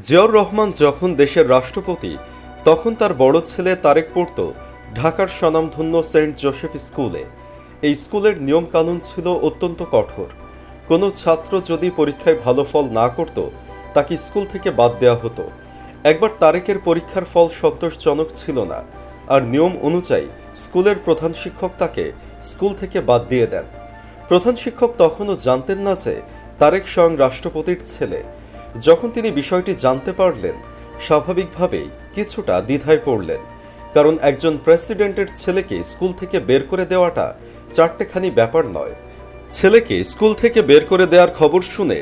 জিয়াউর রহমান যখন দেশের রাষ্ট্রপতি তখন তার বড় ছেলে তারেক পড়ত ঢাকার স্বনামধন্য সেন্ট জোসেফ স্কুলে। এই স্কুলের নিয়মকানুন ছিল অত্যন্ত কঠোর। কোনো ছাত্র যদি পরীক্ষায় ভালো ফল না করত তাকে স্কুল থেকে বাদ দেওয়া হতো। একবার তারেকের পরীক্ষার ফল সন্তোষজনক ছিল না, আর নিয়ম অনুযায়ী স্কুলের প্রধান শিক্ষক তাকে স্কুল থেকে বাদ দিয়ে দেন। প্রধান শিক্ষক তখনও জানতেন না যে তারেক স্বয়ং রাষ্ট্রপতির ছেলে। যখন তিনি বিষয়টি জানতে পারলেন, স্বাভাবিকভাবেই কিছুটা দ্বিধায় পড়লেন, কারণ একজন প্রেসিডেন্টের ছেলেকে স্কুল থেকে বের করে দেওয়াটা চারটেখানি ব্যাপার নয়। ছেলেকে স্কুল থেকে বের করে দেওয়ার খবর শুনে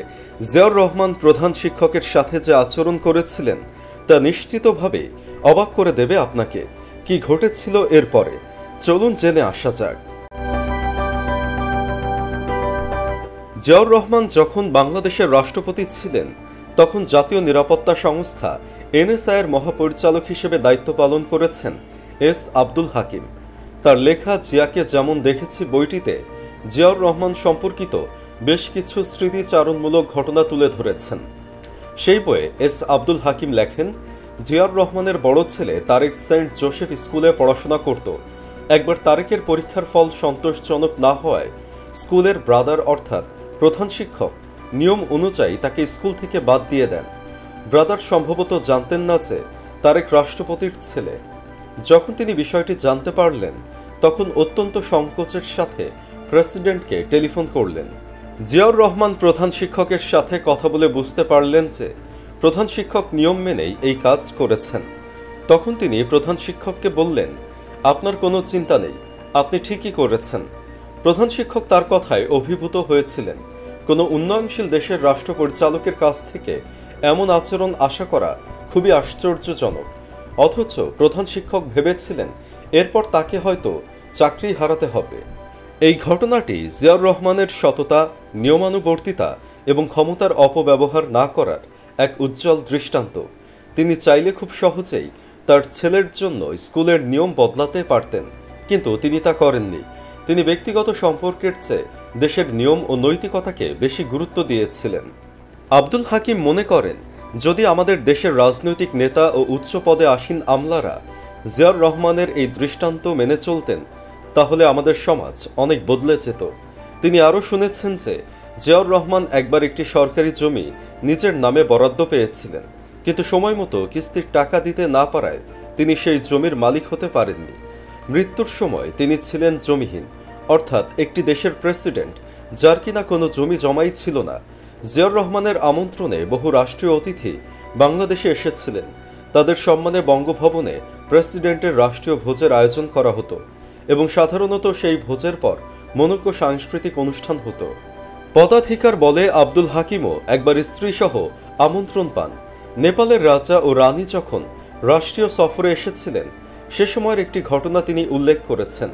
জিয়াউর রহমান প্রধান শিক্ষকের সাথে যে আচরণ করেছিলেন তা নিশ্চিতভাবে অবাক করে দেবে আপনাকে। কি ঘটেছিল এরপরে চলুন জেনে আসা যাক। জিয়াউর রহমান যখন বাংলাদেশের রাষ্ট্রপতি ছিলেন তখন জাতীয় নিরাপত্তা সংস্থা এনএসআই-এর মহাপরিচালক হিসেবে দায়িত্ব পালন করেছেন এস আব্দুল হাকিম। তার লেখা জিয়াকে যেমন দেখেছি বইটিতে জিয়াউর রহমান সম্পর্কিত বেশ কিছু স্মৃতিচারণমূলক ঘটনা তুলে ধরেছেন। সেই বইয়ে এস আব্দুল হাকিম লেখেন, জিয়াউর রহমানের বড় ছেলে তারেক সেন্ট জোসেফ স্কুলে পড়াশোনা করত। একবার তারেকের পরীক্ষার ফল সন্তোষজনক না হওয়ায় স্কুলের ব্রাদার অর্থাৎ প্রধান শিক্ষক নিয়ম অনুযায়ী তাকে স্কুল থেকে বাদ দিয়ে দেন। ব্রাদার সম্ভবত জানতেন না যে তারেক রাষ্ট্রপতির ছেলে। যখন তিনি বিষয়টি জানতে পারলেন তখন অত্যন্ত সংকোচের সাথে প্রেসিডেন্টকে টেলিফোন করলেন। জিয়াউর রহমান প্রধান শিক্ষকের সাথে কথা বলে বুঝতে পারলেন যে প্রধান শিক্ষক নিয়ম মেনেই এই কাজ করেছেন। তখন তিনি প্রধান শিক্ষককে বললেন, আপনার কোনো চিন্তা নেই, আপনি ঠিকই করেছেন। প্রধান শিক্ষক তার কথায় অভিভূত হয়েছিলেন। কোনো উন্নয়নশীল দেশের রাষ্ট্র পরিচালকের কাছ থেকে এমন আচরণ আশা করা খুবই আশ্চর্যজনক। অথচ প্রধান শিক্ষক ভেবেছিলেন এরপর তাকে হয়তো চাকরি হারাতে হবে। এই ঘটনাটি জিয়াউর রহমানের সততা, নিয়মানুবর্তিতা এবং ক্ষমতার অপব্যবহার না করার এক উজ্জ্বল দৃষ্টান্ত। তিনি চাইলে খুব সহজেই তার ছেলের জন্য স্কুলের নিয়ম বদলাতে পারতেন, কিন্তু তিনি তা করেননি। তিনি ব্যক্তিগত সম্পর্কের চেয়ে দেশের নিয়ম ও নৈতিকতাকে বেশি গুরুত্ব দিয়েছিলেন। আব্দুল হাকিম মনে করেন, যদি আমাদের দেশের রাজনৈতিক নেতা ও উচ্চ পদে আসীন আমলারা জিয়াউর রহমানের এই দৃষ্টান্ত মেনে চলতেন তাহলে আমাদের সমাজ অনেক বদলে যেত। তিনি আরও শুনেছেন যে জিয়াউর রহমান একবার একটি সরকারি জমি নিজের নামে বরাদ্দ পেয়েছিলেন, কিন্তু সময় মতো কিস্তির টাকা দিতে না পারায় তিনি সেই জমির মালিক হতে পারেননি। মৃত্যুর সময় তিনি ছিলেন জমিহীন, অর্থাৎ একটি দেশের প্রেসিডেন্ট যার কিনা কোনো জমি জমাই ছিল না। জিয়াউর রহমানের আমন্ত্রণে বহু রাষ্ট্রীয় অতিথি বাংলাদেশে এসেছিলেন। তাদের সম্মানে বঙ্গভবনে প্রেসিডেন্টের রাষ্ট্রীয় ভোজের আয়োজন করা হতো এবং সাধারণত সেই ভোজের পর মনোজ্ঞ সাংস্কৃতিক অনুষ্ঠান হতো। পদাধিকার বলে আব্দুল হাকিমও একবার স্ত্রীসহ আমন্ত্রণ পান। নেপালের রাজা ও রানী যখন রাষ্ট্রীয় সফরে এসেছিলেন সে সময়ের একটি ঘটনা তিনি উল্লেখ করেছেন।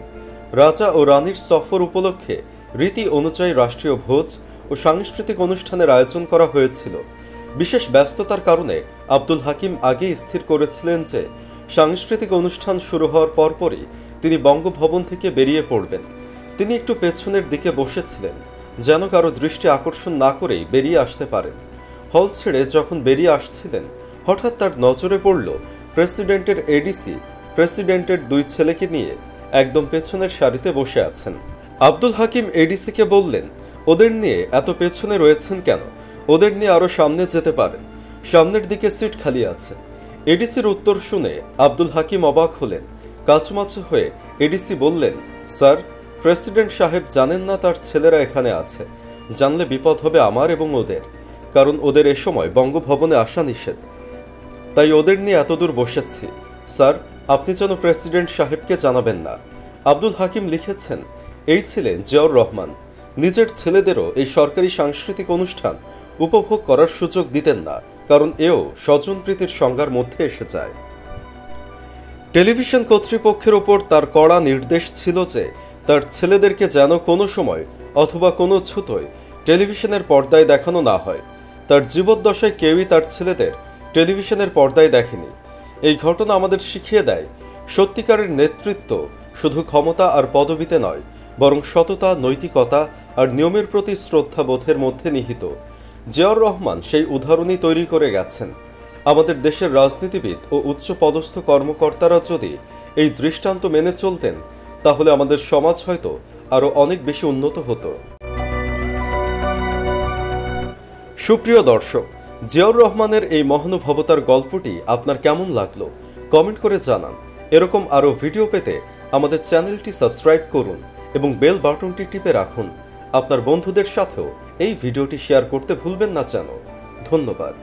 রাজা ও রানীর সফর উপলক্ষে রীতি অনুযায়ী রাষ্ট্রীয় ভোজ ও সাংস্কৃতিক অনুষ্ঠানের আয়োজন করা হয়েছিল। বিশেষ ব্যস্ততার কারণে আব্দুল হাকিম আগেই স্থির করেছিলেন যে সাংস্কৃতিক অনুষ্ঠান শুরু হওয়ার পরপরই তিনি বঙ্গভবন থেকে বেরিয়ে পড়বেন। তিনি একটু পেছনের দিকে বসেছিলেন যেন কারো দৃষ্টি আকর্ষণ না করেই বেরিয়ে আসতে পারেন। হল ছেড়ে যখন বেরিয়ে আসছিলেন হঠাৎ তার নজরে পড়ল প্রেসিডেন্টের এডিসি প্রেসিডেন্টের দুই ছেলেকে নিয়ে একদম পেছনের সারিতে বসে আছেন। আব্দুল হাকিম এডিসিকে বললেন, ওদের নিয়ে এত পেছনে রয়েছেন কেন? ওদের নিয়ে আরো সামনে যেতে পারেন, সামনের দিকে সিট খালি আছে। এডিসির উত্তর শুনে আব্দুল হাকিম অবাক হলেন। কাচুমাচু হয়ে এডিসি বললেন, স্যার, প্রেসিডেন্ট সাহেব জানেন না তার ছেলেরা এখানে আছে। জানলে বিপদ হবে আমার এবং ওদের, কারণ ওদের এ সময় বঙ্গভবনে আসা নিষেধ। তাই ওদের নিয়ে এতদূর বসেছি। স্যার, আপনি যেন প্রেসিডেন্ট সাহেবকে জানাবেন না। আব্দুল হাকিম লিখেছেন, এই ছিলেন জিয়াউর রহমান। নিজের ছেলেদেরও এই সরকারি সাংস্কৃতিক অনুষ্ঠান উপভোগ করার সুযোগ দিতেন না, কারণ এও স্বজনপ্রীতির সংজ্ঞার মধ্যে এসে যায়। টেলিভিশন কর্তৃপক্ষের ওপর তার কড়া নির্দেশ ছিল যে তার ছেলেদেরকে যেন কোনো সময় অথবা কোনো ছুতোয় টেলিভিশনের পর্দায় দেখানো না হয়। তার জীবদ্দশায় কেউই তার ছেলেদের টেলিভিশনের পর্দায় দেখেনি। এই ঘটনা আমাদের শিখিয়ে দেয়, সত্যিকারের নেতৃত্ব শুধু ক্ষমতা আর পদবিতে নয়, বরং সততা, নৈতিকতা আর নিয়মের প্রতি শ্রদ্ধাবোধের মধ্যে নিহিত। জিয়াউর রহমান সেই উদাহরণই তৈরি করে গেছেন। আমাদের দেশের রাজনীতিবিদ ও উচ্চপদস্থ কর্মকর্তারা যদি এই দৃষ্টান্ত মেনে চলতেন, তাহলে আমাদের সমাজ হয়তো আরও অনেক বেশি উন্নত হতো। সুপ্রিয় দর্শক, জিয়াউর রহমানের এই মহানুভবতার গল্পটি আপনার কেমন লাগলো কমেন্ট করে জানান। এরকম আরও ভিডিও পেতে আমাদের চ্যানেলটি সাবস্ক্রাইব করুন এবং বেল বাটনটি টিপে রাখুন। আপনার বন্ধুদের সাথেও এই ভিডিওটি শেয়ার করতে ভুলবেন না যেন। ধন্যবাদ।